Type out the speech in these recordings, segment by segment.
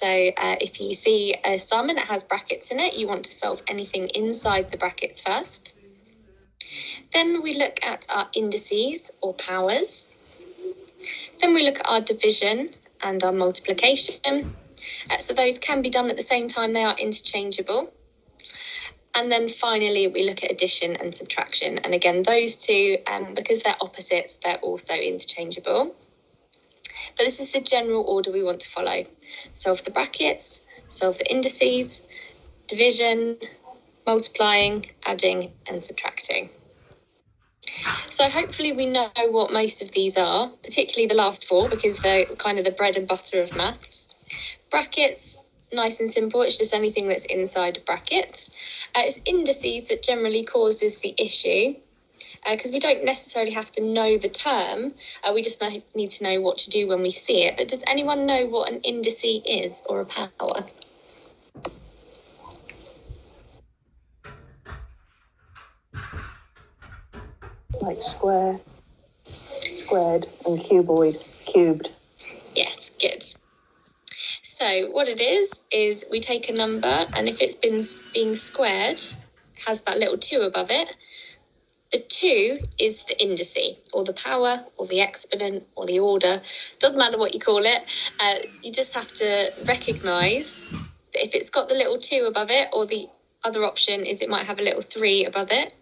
So if you see a sum and it has brackets in it, you want to solve anything inside the brackets first. Then we look at our indices or powers. Then we look at our division and our multiplication. So those can be done at the same time, they are interchangeable. And then finally, we look at addition and subtraction. And again, those two, because they're opposites, they're also interchangeable. But this is the general order we want to follow. Solve the brackets, solve the indices, division, multiplying, adding and subtracting. So hopefully we know what most of these are, particularly the last four, because they're kind of the bread and butter of maths. Brackets, nice and simple, it's just anything that's inside a bracket. It's indices that generally causes the issue, because we don't necessarily have to know the term, we just need to know what to do when we see it. But does anyone know what an indice is, or a power? Like square, squared, and cuboid, cubed. Yes, good. So what it is we take a number, and if it's being squared, has that little 2 above it, the 2 is the indice, or the power, or the exponent, or the order. Doesn't matter what you call it. You just have to recognise that if it's got the little 2 above it, or the other option is it might have a little 3 above it.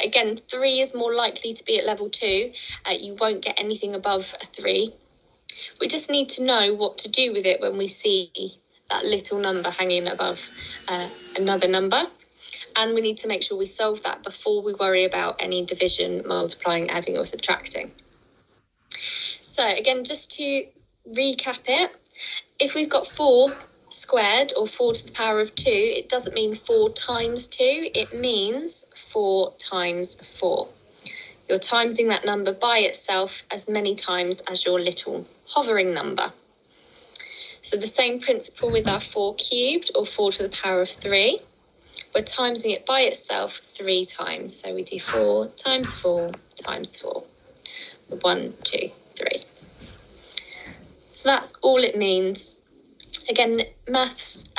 Again, 3 is more likely to be at level 2. You won't get anything above a 3. We just need to know what to do with it when we see that little number hanging above another number. And we need to make sure we solve that before we worry about any division, multiplying, adding or subtracting. So again, just to recap it, if we've got 4 squared, or 4 to the power of 2, it doesn't mean 4 times 2, it means 4 times 4. You're timesing that number by itself as many times as your little hovering number. So the same principle with our 4 cubed, or 4 to the power of 3. We're timesing it by itself 3 times. So we do 4 times 4 times 4. 1, 2, 3. So that's all it means. Again, maths,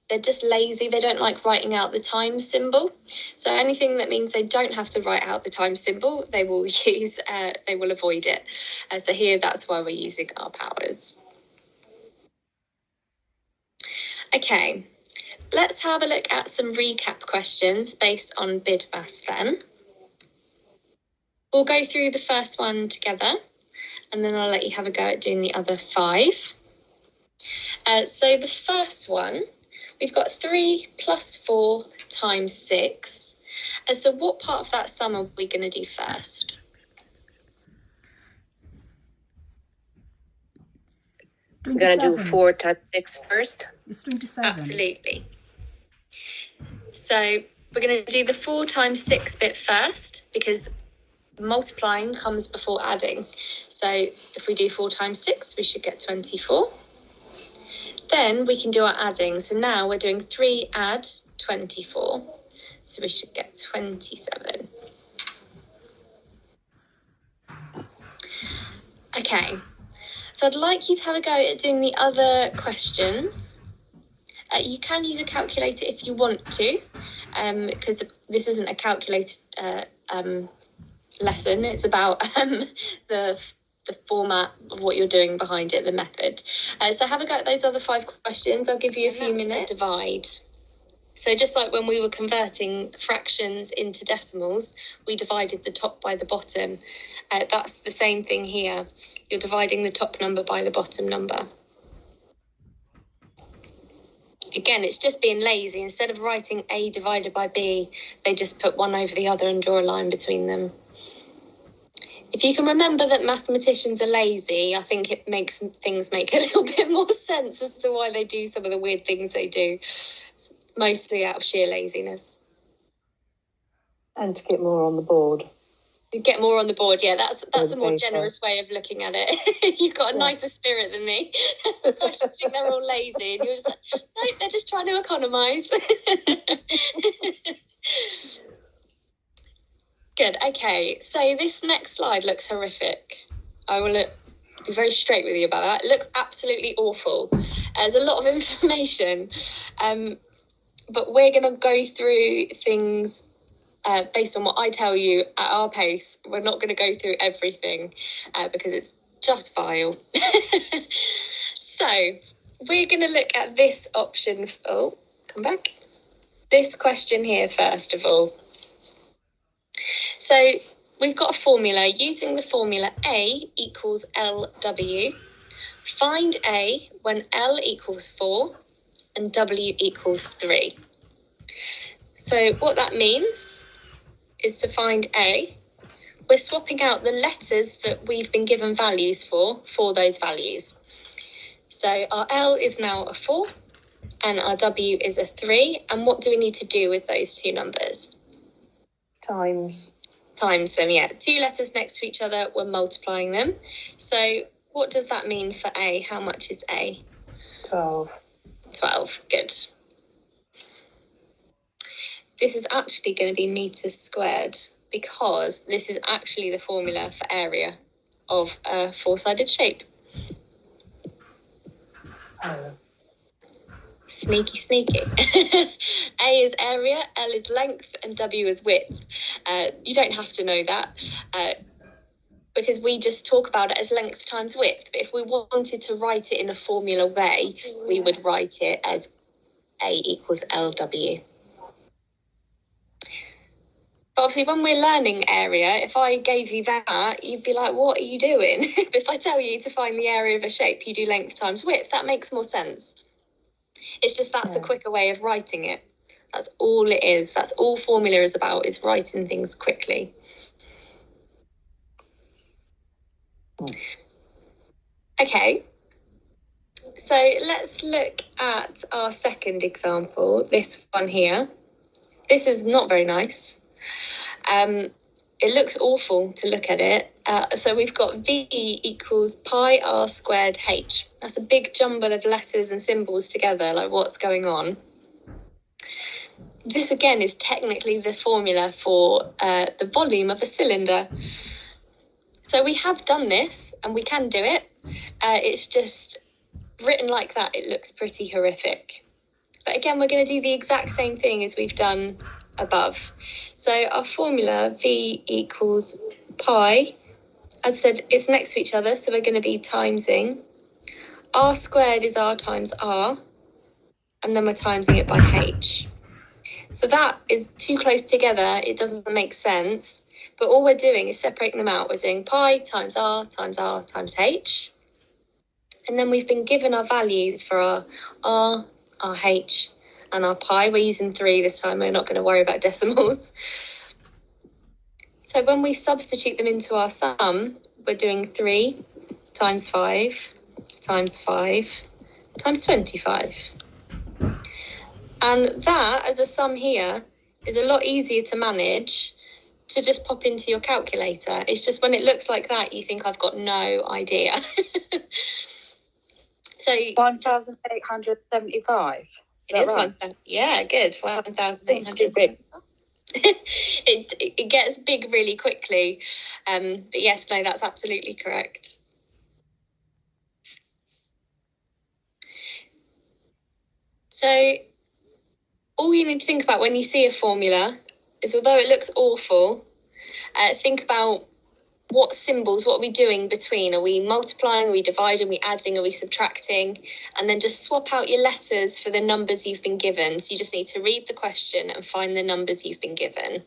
they're just lazy. They don't like writing out the times symbol. So anything that means they don't have to write out the times symbol, they will avoid it. So here, that's why we're using our powers. Okay, let's have a look at some recap questions based on BIDMAS then. We'll go through the first one together, and then I'll let you have a go at doing the other 5. So the first one, we've got 3 plus 4 times 6. So what part of that sum are we going to do first? We're going to do 4 times 6 first. It's 27. Absolutely. So we're going to do the 4 times 6 bit first, because multiplying comes before adding. So if we do 4 times 6, we should get 24. Then we can do our adding. So now we're doing 3 add 24. So we should get 27. Okay. So I'd like you to have a go at doing the other questions. You can use a calculator if you want to, because this isn't a calculated lesson. It's about the format of what you're doing behind it, the method. So have a go at those other 5 questions. I'll give you a few minutes. Divide. So just like when we were converting fractions into decimals, we divided the top by the bottom. That's the same thing here. You're dividing the top number by the bottom number. Again, it's just being lazy. Instead of writing A divided by B, they just put one over the other and draw a line between them. If you can remember that mathematicians are lazy, I think it makes things make a little bit more sense as to why they do some of the weird things they do, mostly out of sheer laziness. And to get more on the board. Get more on the board, yeah, that's a more generous way of looking at it. You've got a nicer spirit than me. I just think they're all lazy, and you're just like, no, they're just trying to economise. Good, okay, so this next slide looks horrific. I will be very straight with you about that. It looks absolutely awful. There's a lot of information, but we're going to go through things based on what I tell you at our pace. We're not going to go through everything because it's just vile. So we're going to look at this option. Oh, come back. This question here, first of all. So we've got a formula. Using the formula A equals LW, find A when L equals 4 and W equals 3. So what that means is to find A, we're swapping out the letters that we've been given values for those values. So our L is now a 4 and our W is a 3. And what do we need to do with those two numbers? Times. Times them, yeah. Two letters next to each other, we're multiplying them. So what does that mean for A? How much is A? 12. 12, good. This is actually going to be meters squared because this is actually the formula for area of a four-sided shape. Oh. Sneaky, sneaky. A is area, L is length, and W is width. You don't have to know that because we just talk about it as length times width. But if we wanted to write it in a formula way, we would write it as A equals LW. But obviously, when we're learning area, if I gave you that, you'd be like, what are you doing? But if I tell you to find the area of a shape, you do length times width. That makes more sense. It's just that's a quicker way of writing it. That's all it is. That's all formula is about, is writing things quickly. Okay. So let's look at our second example, this one here. This is not very nice. It looks awful to look at it. So we've got V equals pi r squared h. That's a big jumble of letters and symbols together, like what's going on? This again is technically the formula for the volume of a cylinder. So we have done this and we can do it. It's just written like that, it looks pretty horrific. But again, we're going to do the exact same thing as we've done above. So our formula, V equals pi, as I said, it's next to each other, so we're going to be timesing. R squared is R times R, and then we're timesing it by H. So that is too close together, it doesn't make sense, but all we're doing is separating them out. We're doing pi times R times H, and then we've been given our values for our R, our H, and our pi. We're using 3 this time, we're not going to worry about decimals. So when we substitute them into our sum, we're doing 3 times 5 times 5 times 25. And that, as a sum here, is a lot easier to manage to just pop into your calculator. It's just when it looks like that, you think, I've got no idea. So 1,875. It is right? 1,000. Yeah, good. 1,800. It gets big really quickly. But yes, no, that's absolutely correct. So all you need to think about when you see a formula is, although it looks awful, think about what symbols, what are we doing between? Are we multiplying, are we dividing, are we adding, are we subtracting? And then just swap out your letters for the numbers you've been given. So you just need to read the question and find the numbers you've been given.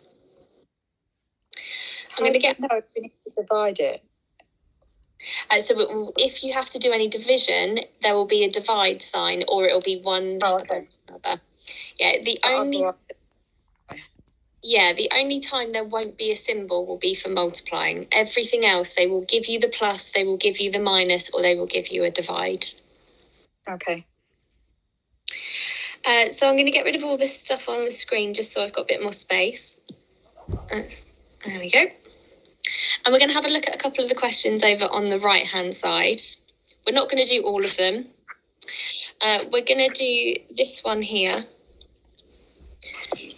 I'm going to get... No, we need to divide it. So if you have to do any division, there will be a divide sign, or it will be one above another. Yeah, the only time there won't be a symbol will be for multiplying. Everything else, they will give you the plus, they will give you the minus, or they will give you a divide. Okay. So I'm going to get rid of all this stuff on the screen just so I've got a bit more space. There we go. And we're going to have a look at a couple of the questions over on the right-hand side. We're not going to do all of them. We're going to do this one here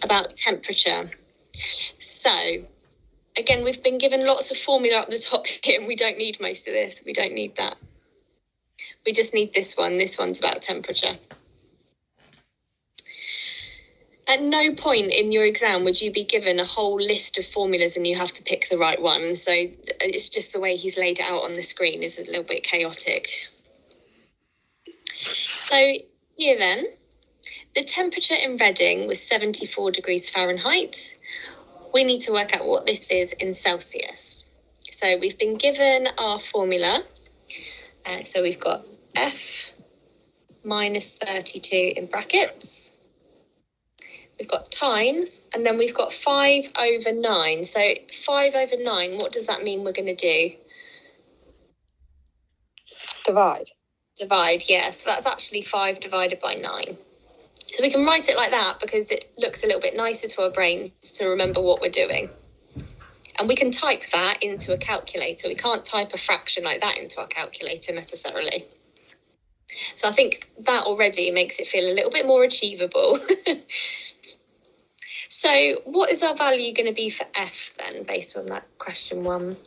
about temperature. So, again, we've been given lots of formula up the top here, and we don't need most of this. We don't need that. We just need this one. This one's about temperature. At no point in your exam would you be given a whole list of formulas and you have to pick the right one. So it's just the way he's laid it out on the screen is a little bit chaotic. So here then, the temperature in Reading was 74 degrees Fahrenheit. We need to work out what this is in Celsius. So we've been given our formula. So we've got F minus 32 in brackets. We've got times, and then we've got 5 over 9. So 5 over 9, what does that mean we're going to do? Divide. Divide, yes. So that's actually 5 divided by 9. So we can write it like that because it looks a little bit nicer to our brains to remember what we're doing. And we can type that into a calculator. We can't type a fraction like that into our calculator necessarily. So I think that already makes it feel a little bit more achievable. So what is our value going to be for F then, based on that question 1?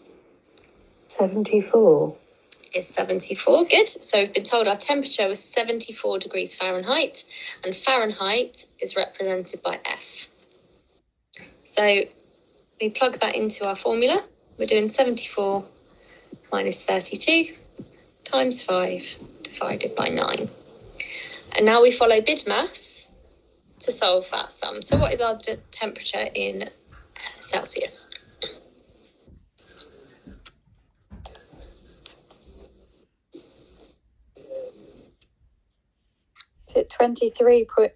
74. Is 74, good. So we've been told our temperature was 74 degrees Fahrenheit, and Fahrenheit is represented by F. So we plug that into our formula. We're doing 74 minus 32 times 5 divided by 9. And now we follow BIDMAS to solve that sum. So what is our temperature in Celsius? Is it 23 point...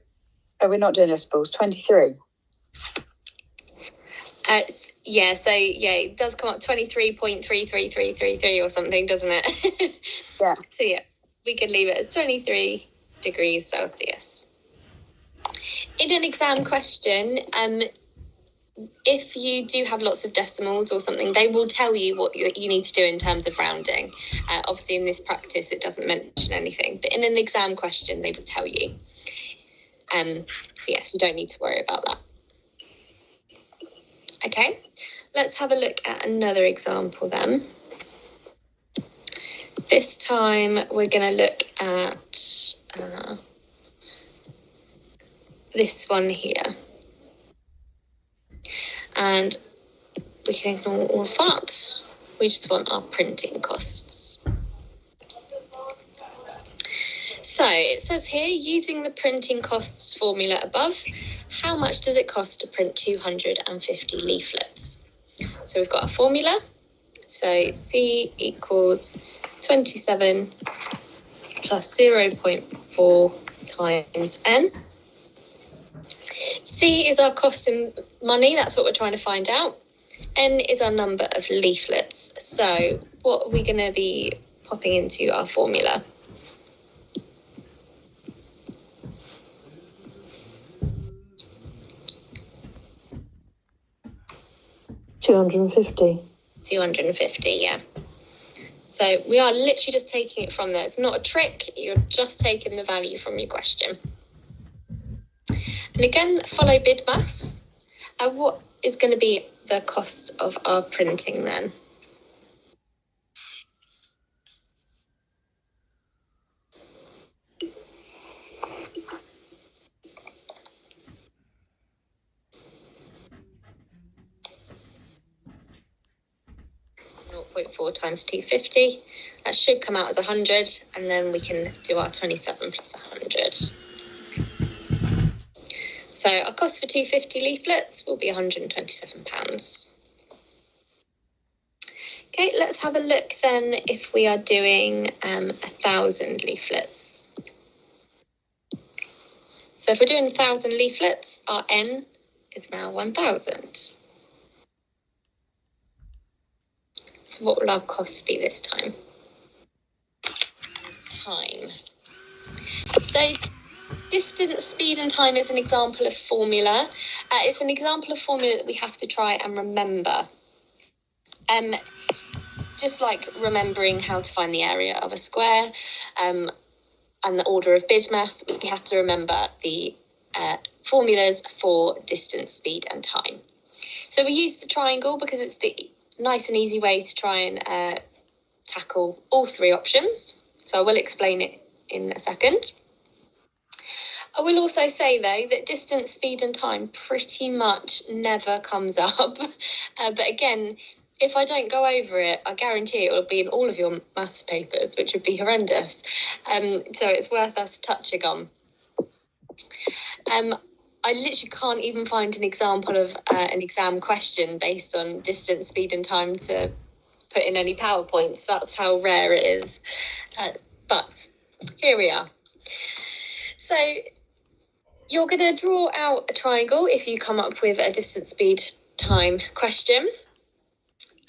Oh, we're not doing decibels. 23. It does come up 23.33333 or something, doesn't it? Yeah. So yeah, we could leave it as 23 degrees Celsius. In an exam question, if you do have lots of decimals or something, they will tell you what you need to do in terms of rounding. Obviously, in this practice, it doesn't mention anything, but in an exam question, they will tell you. So yes, you don't need to worry about that. Okay, let's have a look at another example then. This time, we're going to look at this one here. And we can ignore all of that. We just want our printing costs. So it says here, using the printing costs formula above, how much does it cost to print 250 leaflets? So we've got a formula. So C equals 27 plus 0.4 times N. C is our cost in money, that's what we're trying to find out. N is our number of leaflets. So what are we going to be popping into our formula? $250. 250, yeah. So we are literally just taking it from there. It's not a trick, you're just taking the value from your question. And again, follow BIDMAS. What is going to be the cost of our printing then? .4 times 250. That should come out as 100, and then we can do our 27 plus 100. So our cost for 250 leaflets will be £127. Okay, let's have a look then if we are doing 1,000 leaflets. So if we're doing 1,000 leaflets, our N is now 1,000. So what will our cost be this time? Time. So distance, speed and time is an example of formula. It's an example of formula that we have to try and remember. Just like remembering how to find the area of a square and the order of BIDMAS, we have to remember the formulas for distance, speed and time. So we use the triangle because it's the nice and easy way to try and tackle all three options. So I will explain it in a second. I will also say, though, that distance, speed and time pretty much never comes up. But again, if I don't go over it, I guarantee it will be in all of your maths papers, which would be horrendous. So it's worth us touching on. I literally can't even find an example of an exam question based on distance, speed and time to put in any PowerPoints. That's how rare it is. But here we are. So you're going to draw out a triangle if you come up with a distance, speed, time question.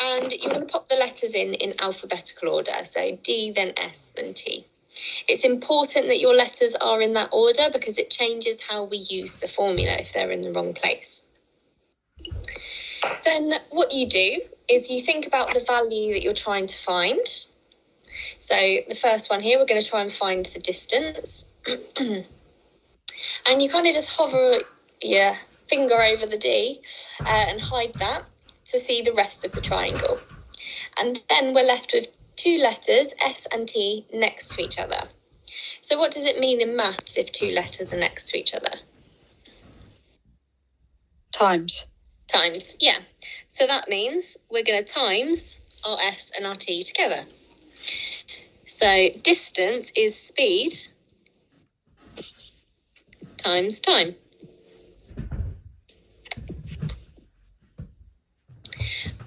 And you're going to pop the letters in alphabetical order. So D, then S, then T. It's important that your letters are in that order because it changes how we use the formula if they're in the wrong place. Then what you do is you think about the value that you're trying to find. So the first one here, we're going to try and find the distance. And you kind of just hover your finger over the D and hide that to see the rest of the triangle. And then we're left with two letters, S and T, next to each other. So what does it mean in maths if two letters are next to each other? Times. Times, yeah. So that means we're going to times our S and our T together. So distance is speed times time.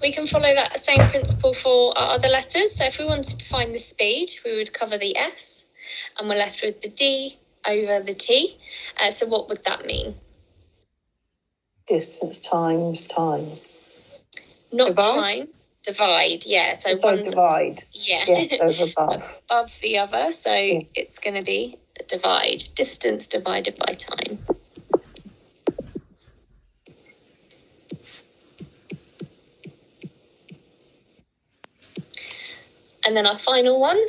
We can follow that same principle for our other letters. So if we wanted to find the speed, we would cover the S and we're left with the D over the T. So what would that mean? Distance times time. Not Divide? times, divide, yeah. So So one's divide. yeah. Yes, over above. above the other. So it's going to be a divide, distance divided by time. And then our final one,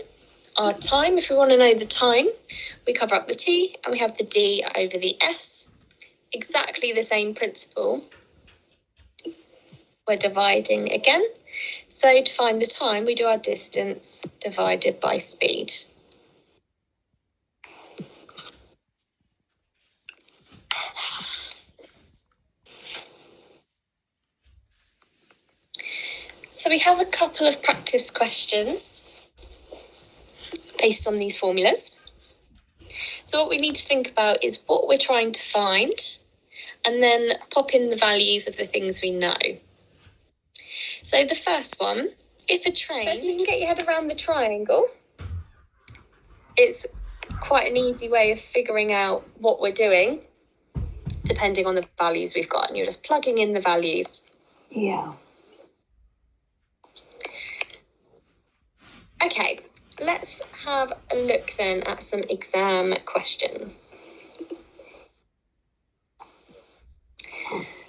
our time. If we want to know the time, we cover up the T and we have the D over the S. Exactly the same principle. We're dividing again. So to find the time, we do our distance divided by speed. So we have a couple of practice questions based on these formulas. So what we need to think about is what we're trying to find and then pop in the values of the things we know. So the first one, if a train... So if you can get your head around the triangle, it's quite an easy way of figuring out what we're doing, depending on the values we've got. And you're just plugging in the values. Yeah. Okay, let's have a look then at some exam questions.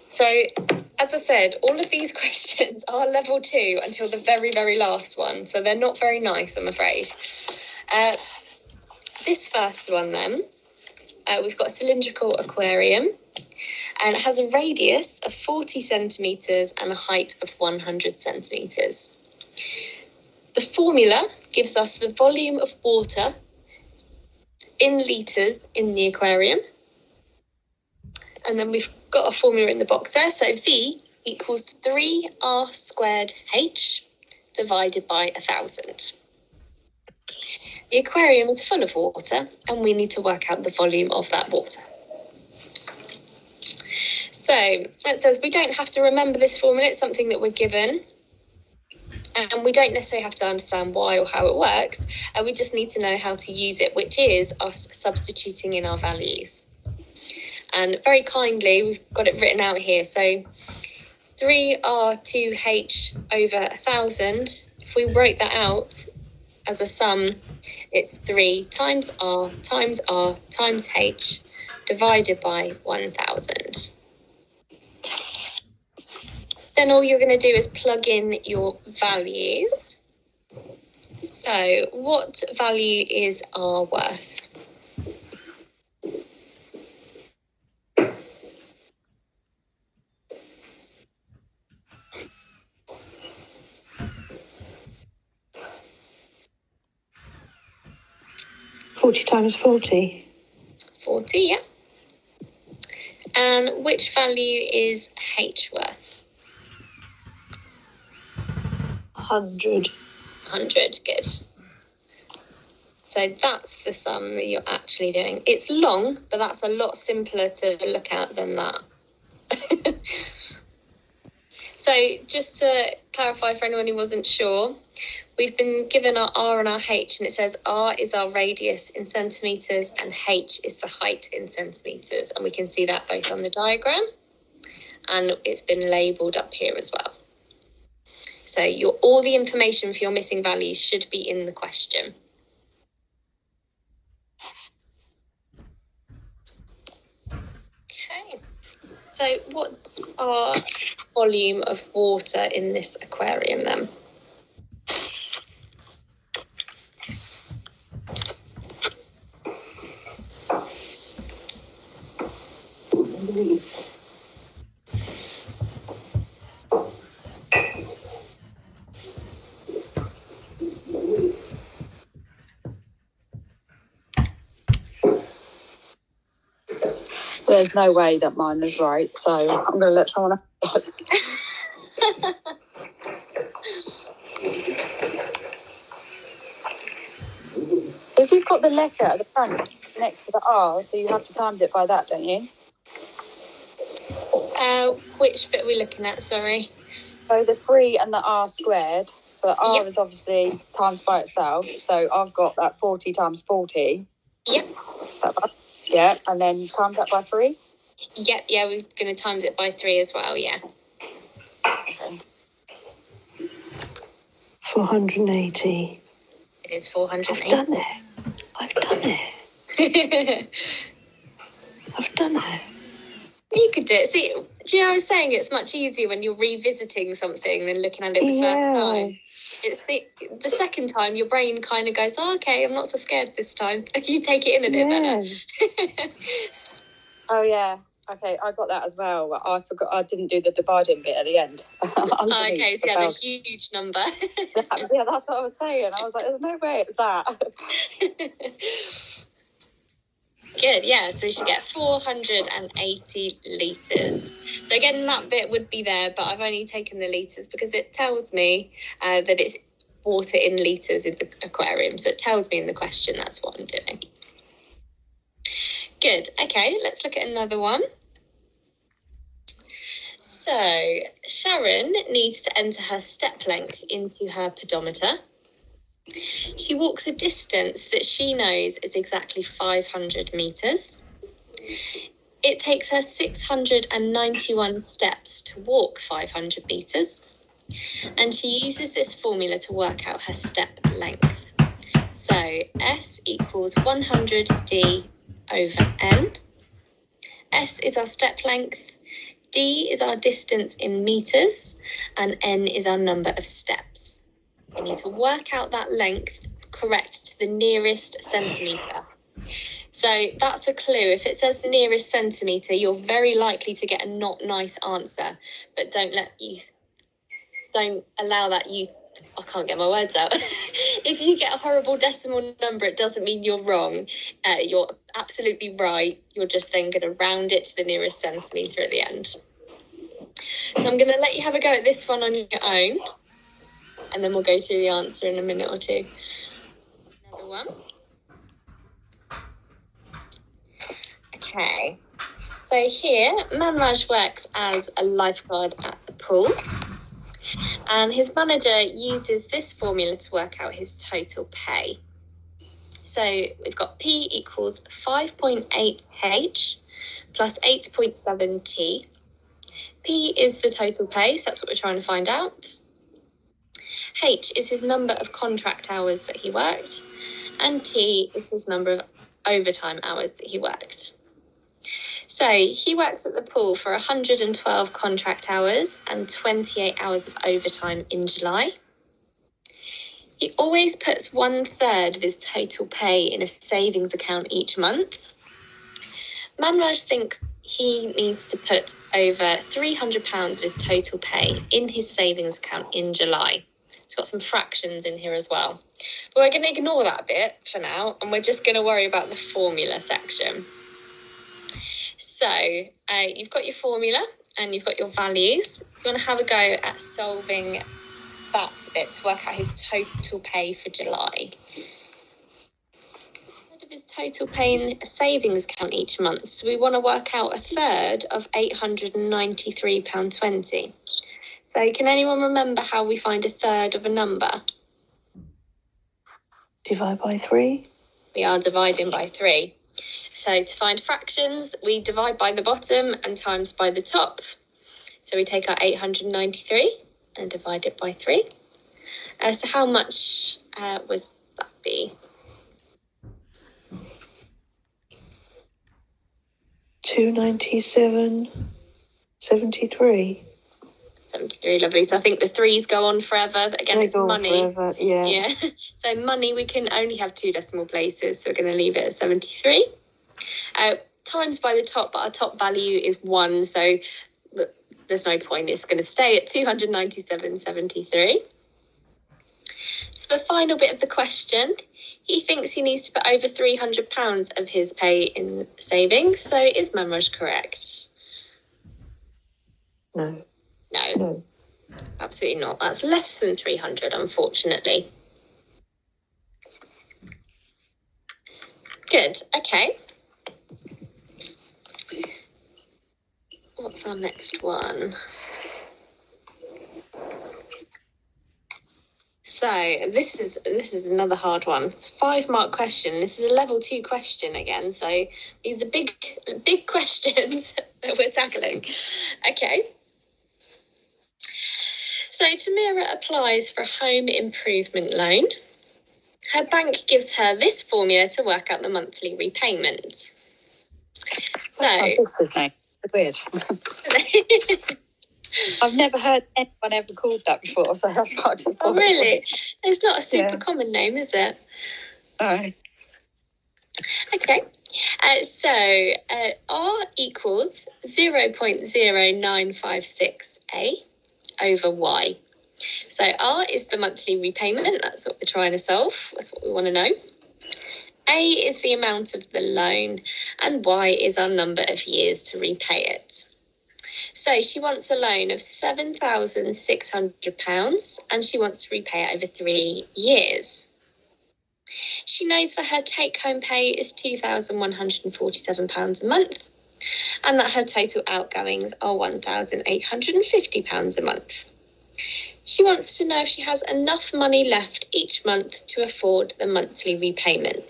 So, as I said, all of these questions are level 2 until the very, very last one. So they're not very nice, I'm afraid. This first one then, we've got a cylindrical aquarium and it has a radius of 40 centimetres and a height of 100 centimetres. The formula gives us the volume of water in litres in the aquarium. And then we've got a formula in the box there. So V equals 3R squared H divided by 1,000. The aquarium is full of water and we need to work out the volume of that water. So it says we don't have to remember this formula. It's something that we're given. And we don't necessarily have to understand why or how it works. We just need to know how to use it, which is us substituting in our values. And very kindly, we've got it written out here. So 3R2H over 1,000. If we wrote that out as a sum, it's 3 times R times R times H divided by 1,000. Then all you're going to do is plug in your values. So what value is R worth? 40 times 40. 40, yeah. And which value is H worth? 100. 100, good. So that's the sum that you're actually doing. It's long, but that's a lot simpler to look at than that. So just to clarify for anyone who wasn't sure, we've been given our R and our H, and it says R is our radius in centimetres and H is the height in centimetres. And we can see that both on the diagram, and it's been labelled up here as well. So all the information for your missing values should be in the question. Okay, so what's our volume of water in this aquarium then? There's no way that mine is right, so I'm going to let someone else guess. If you've got the letter at the front next to the R, so you have to times it by that, don't you? Which bit are we looking at, sorry? So the 3 and the R squared. So the R Yep. is obviously times by itself. So I've got that 40 times 40. Yep. Yeah, and then times that by 3. Yep, yeah, we're going to times it by 3 as well, yeah. Okay. 480. It is 480. I've done it. I've done it. You could do it. See, do you know, I was saying it's much easier when you're revisiting something than looking at it the first time. It's the second time your brain kind of goes, oh, okay, I'm not so scared this time. You take it in a bit better. Oh, yeah. Okay, I got that as well. But I forgot I didn't do the dividing bit at the end. Okay, so you had a huge number. Yeah, that's what I was saying. I was like, there's no way it's that. Good, yeah, so we should get 480 litres. So again, that bit would be there, but I've only taken the litres because it tells me that it's water in litres in the aquarium. So it tells me in the question that's what I'm doing. Good, okay, let's look at another one. So Sharon needs to enter her step length into her pedometer. She walks a distance that she knows is exactly 500 metres. It takes her 691 steps to walk 500 metres, and she uses this formula to work out her step length. So S equals 100D over N. S is our step length, D is our distance in metres, and N is our number of steps. You need to work out that length correct to the nearest centimetre. So that's a clue. If it says the nearest centimetre, you're very likely to get a not nice answer. But don't allow that I can't get my words out. If you get a horrible decimal number, it doesn't mean you're wrong. You're absolutely right. You're just then going to round it to the nearest centimetre at the end. So I'm going to let you have a go at this one on your own, and then we'll go through the answer in a minute or two. Another one. Okay. So here, Manraj works as a lifeguard at the pool. And his manager uses this formula to work out his total pay. So we've got P equals 5.8H plus 8.7T. P is the total pay, so that's what we're trying to find out. H is his number of contract hours that he worked, and T is his number of overtime hours that he worked. So he works at the pool for 112 contract hours and 28 hours of overtime in July. He always puts 1/3 of his total pay in a savings account each month. Manraj thinks he needs to put over £300 of his total pay in his savings account in July. So got some fractions in here as well. But we're going to ignore that bit for now, and we're just going to worry about the formula section. So you've got your formula and you've got your values. So you want to have a go at solving that bit to work out his total pay for July. Of his total pay in a savings account each month. So we want to work out a third of £893.20. So can anyone remember how we find a third of a number? Divide by 3. We are dividing by 3. So to find fractions, we divide by the bottom and times by the top. So we take our 893 and divide it by 3. So how much was that be? 297.73. 73, lovely. So I think the 3's go on forever, but again, They it's go on money. forever, yeah. So money, we can only have 2 decimal places, so we're going to leave it at 73. Times by the top, but our top value is 1, so there's no point. It's going to stay at 297.73. So the final bit of the question, he thinks he needs to put over £300 of his pay in savings. So is Mamraj correct? No. No, absolutely not. That's less than 300, unfortunately. Good. Okay. What's our next one? So this is another hard one. It's a 5-mark question. This is a level 2 question again. So these are big questions that we're tackling. Okay. So Tamira applies for a home improvement loan. Her bank gives her this formula to work out the monthly repayment. So My sister's name. It's weird. I've never heard anyone ever called that before, so that's what I just Oh, thought. really? It's not a super common name, is it? No. Okay. So R equals 0.0956A over Y. So R is the monthly repayment. That's what we're trying to solve. That's what we want to know. A is the amount of the loan, and Y is our number of years to repay it. So she wants a loan of £7,600 and she wants to repay it over 3 years. She knows that her take-home pay is £2,147 a month and that her total outgoings are £1,850 a month. She wants to know if she has enough money left each month to afford the monthly repayment.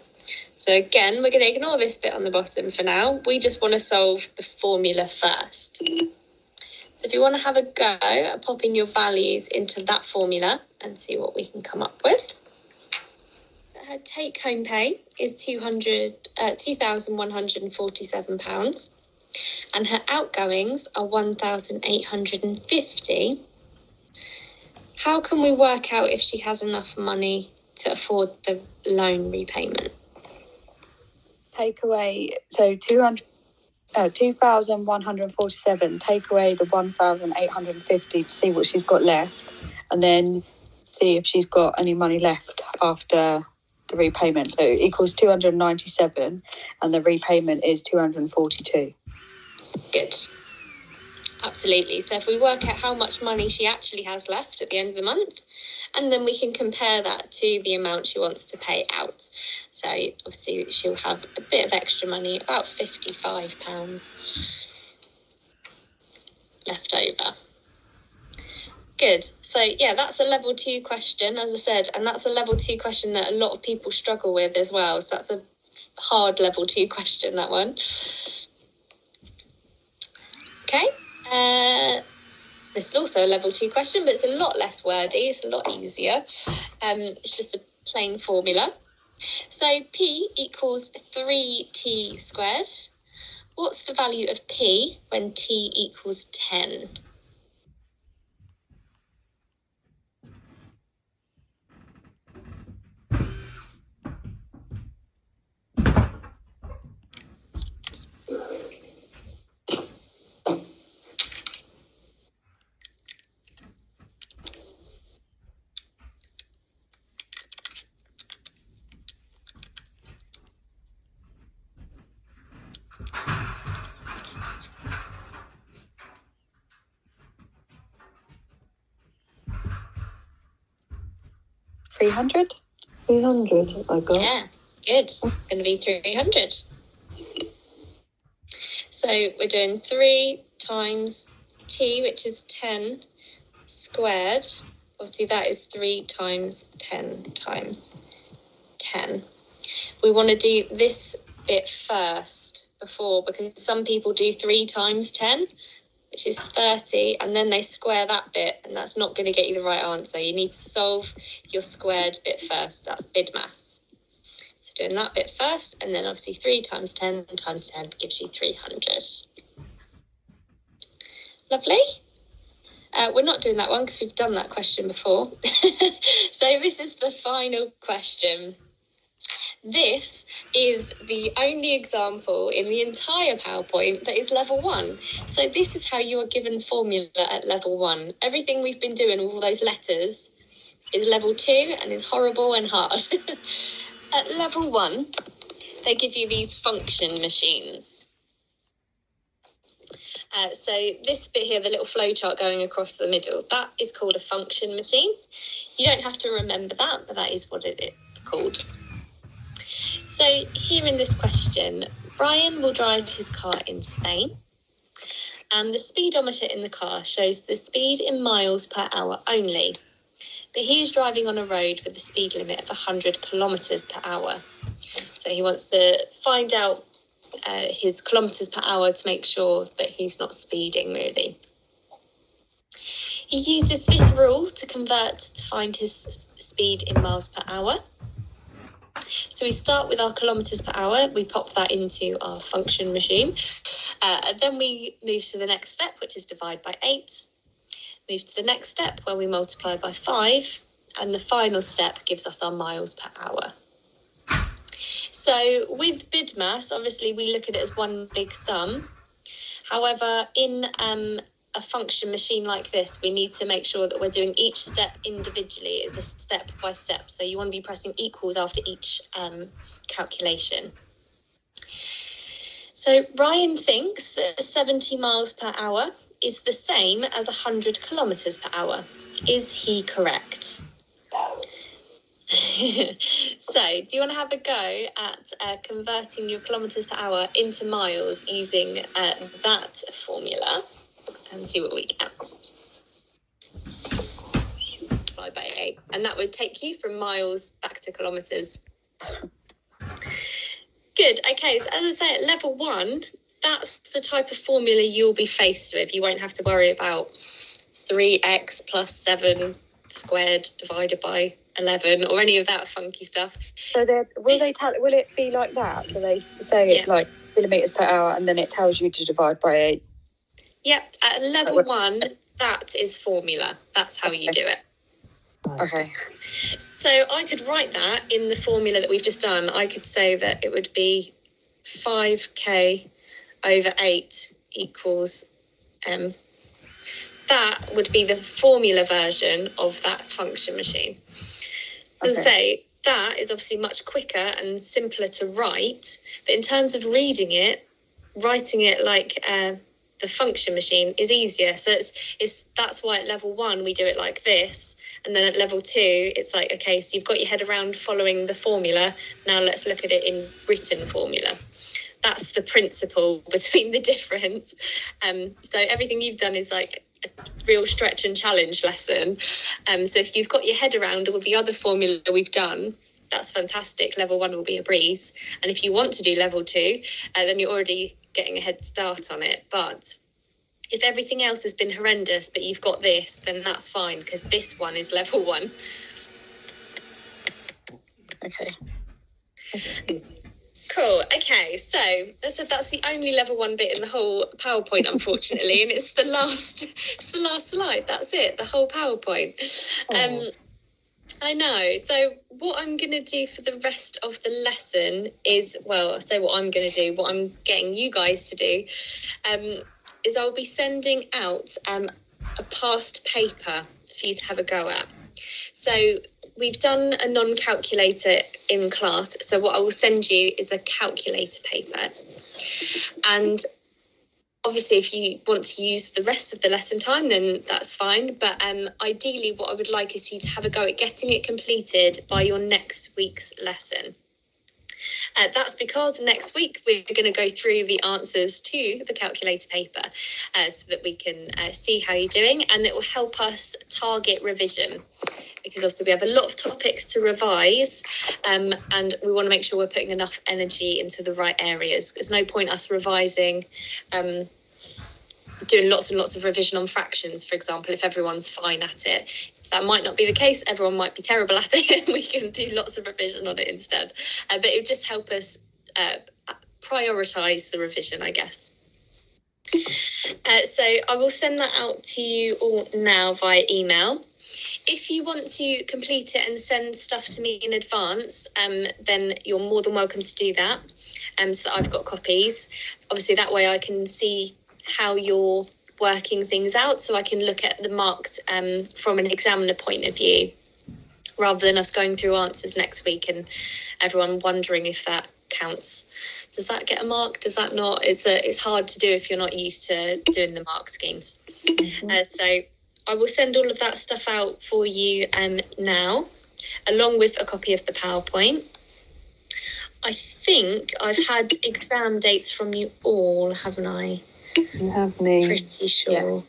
So again, we're going to ignore this bit on the bottom for now. We just want to solve the formula first. So if you want to have a go at popping your values into that formula and see what we can come up with. So her take-home pay is £2,147 and her outgoings are £1,850. How can we work out if she has enough money to afford the loan repayment? Take away, so 2,147, take away the 1,850 to see what she's got left, and then see if she's got any money left after the repayment. So it equals 297, and the repayment is 242. Good. Absolutely. So if we work out how much money she actually has left at the end of the month, and then we can compare that to the amount she wants to pay out. So obviously she'll have a bit of extra money, about £55 left over. Good. So yeah, that's a level 2 question, as I said, and that's a level 2 question that a lot of people struggle with as well. So that's a hard level 2 question, that one. Okay. This is also a level 2 question, but it's a lot less wordy. It's a lot easier. It's just a plain formula. So P equals 3T squared. What's the value of P when T equals 10? 300. 300, I got. Yeah, good. Going to be 300. So we're doing 3 times t, which is 10 squared. Obviously, that is 3 times 10 times 10. We want to do this bit first before, because some people do 3 times 10, which is 30, and then they square that bit, and that's not going to get you the right answer. You need to solve your squared bit first. That's BIDMAS. So doing that bit first, and then obviously 3 times 10 times 10 gives you 300. Lovely. We're not doing that one because we've done that question before. So this is the final question. This is the only example in the entire PowerPoint that is level 1. So this is how you are given formula at level 1. Everything we've been doing with all those letters is level 2 and is horrible and hard. At level 1, they give you these function machines. So this bit here, the little flow chart going across the middle, that is called a function machine. You don't have to remember that, but that is what it is called. So here in this question, Brian will drive his car in Spain, and the speedometer in the car shows the speed in miles per hour only. But he is driving on a road with a speed limit of 100 kilometres per hour. So he wants to find out his kilometres per hour to make sure that he's not speeding, really. He uses this rule to convert to find his speed in miles per hour. So we start with our kilometres per hour. We pop that into our function machine. And then we move to the next step, which is divide by 8. Move to the next step where we multiply by 5. And the final step gives us our miles per hour. So with BIDMAS, obviously we look at it as one big sum. However, in a function machine like this, we need to make sure that we're doing each step individually. It's a step by step. So you want to be pressing equals after each calculation. So Ryan thinks that 70 miles per hour is the same as 100 kilometres per hour. Is he correct? No. So, do you want to have a go at converting your kilometres per hour into miles using that formula and see what we get? Multiply by 8. And that would take you from miles back to kilometres. Good. Okay, so as I say, at level 1, that's the type of formula you'll be faced with. You won't have to worry about 3x plus 7 squared divided by 11 or any of that funky stuff. So will it be like that? So they say it's like kilometres per hour, and then it tells you to divide by 8. Yep, at level 1, that is formula. That's how you do it. Okay. So I could write that in the formula that we've just done. I could say that it would be 5k over 8 equals that would be the formula version of that function machine. As I say, that is obviously much quicker and simpler to write, but in terms of reading it, writing it like the function machine is easier. So that's why at level 1 we do it like this, and then at level 2 it's like, okay, so you've got your head around following the formula, now let's look at it in written formula. That's the principle between the difference. So everything you've done is like a real stretch and challenge lesson. So if you've got your head around all the other formula we've done, that's fantastic. Level 1 will be a breeze. And if you want to do level 2, then you're already getting a head start on it. But if everything else has been horrendous, but you've got this, then that's fine, because this one is level 1. Okay. Cool. Okay, so I said that's the only level 1 bit in the whole PowerPoint, unfortunately, and it's the last slide. That's it, the whole PowerPoint. I know. So what I'm going to do for the rest of the lesson is, well, I'll say what I'm going to do. What I'm getting you guys to do is I'll be sending out a past paper for you to have a go at. So we've done a non-calculator in class. So what I will send you is a calculator paper. And obviously, if you want to use the rest of the lesson time, then that's fine. But ideally, what I would like is you to have a go at getting it completed by your next week's lesson. That's because next week we're going to go through the answers to the calculator paper so that we can see how you're doing, and it will help us target revision, because also we have a lot of topics to revise, and we want to make sure we're putting enough energy into the right areas. There's no point us revising doing lots and lots of revision on fractions, for example, if everyone's fine at it. That might not be the case. Everyone might be terrible at it, and we can do lots of revision on it instead. But it would just help us prioritise the revision, I guess. So I will send that out to you all now via email. If you want to complete it and send stuff to me in advance, then you're more than welcome to do that, so that I've got copies. Obviously, that way I can see how you're working things out, so I can look at the marks from an examiner point of view, rather than us going through answers next week and everyone wondering if that counts. Does that get a mark? Does that not? It's hard to do if you're not used to doing the mark schemes. So I will send all of that stuff out for you now, along with a copy of the PowerPoint. I think I've had exam dates from you all, haven't I? You have me. Pretty sure. Yeah.